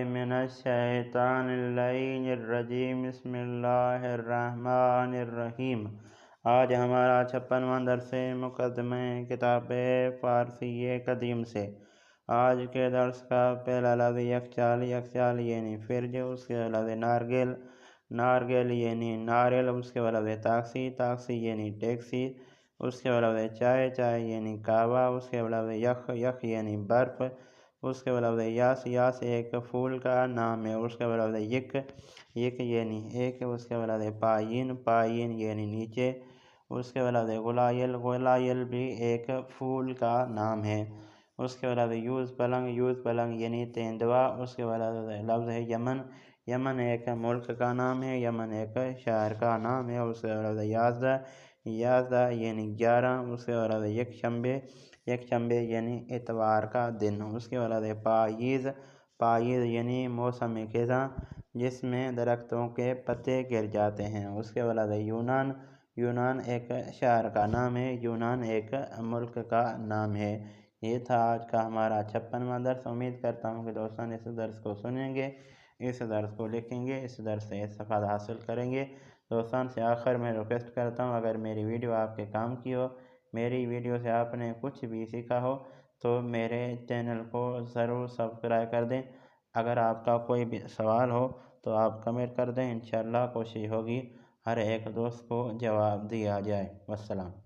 मिनश्शैतानिर्रजीम बिस्मिल्लाहिर्रहमानिर्रहीम। आज हमारा 56वां दर्स मुक़द्दमे किताब फ़ारसी कदीम से। आज के दर्स का पहला लफ्ज़ यकचाल, यकचाल यानी फिरज, उसके लफ्ज़ नारगिल, नारगिल यानी नारियल, उसके लफ्ज़ ताक्सी, ताक्सी यानी टैक्सी, उसके लफ्ज़ चाय, चाय यानी कहवा, उसके लफ्ज़ यख, यख यानी बर्फ़, उसके लफ्ज़ यास, यास एक फूल का नाम है, उसके लफ्ज़ यक, यक यानी एक, उसके लफ्ज़ पायीन, पायीन यानी नीचे, उसके लफ्ज़ गुलायल, गुलायल भी एक फूल का नाम है, उसके लफ्ज़ यूज़ पलंग, यूज़ पलंग यानी तेंदुआ, उसके लफ्ज़ है यमन, यमन एक मुल्क का नाम है, यमन एक शहर का नाम है, उसके लफ्ज़ याज़दा, याज़दा यानी 11, उसके लफ्ज़ यकशंबे, यकशंबे यानी इतवार का दिन, उसके लफ्ज़ पायीज़, पायीज़ यानी मौसम ख़ज़ां जिसमें दरख्तों के पत्ते गिर जाते हैं, उसके लफ्ज़ यूनान, यूनान एक शहर का नाम है, यूनान एक मुल्क का नाम है। ये था आज का हमारा 56वां दर्स। उम्मीद करता हूँ कि दोस्तों इस दर्स को सुनेंगे, इस दर्स को लिखेंगे, इस दर्स से इस्तेफ़ादा हासिल करेंगे। दोस्तों से आखिर में रिक्वेस्ट करता हूँ, अगर मेरी वीडियो आपके काम की हो, मेरी वीडियो से आपने कुछ भी सीखा हो, तो मेरे चैनल को ज़रूर सब्सक्राइब कर दें। अगर आपका कोई भी सवाल हो तो आप कमेंट कर दें, इंशाअल्लाह कोशिश होगी हर एक दोस्त को जवाब दिया जाए। वस्सलाम।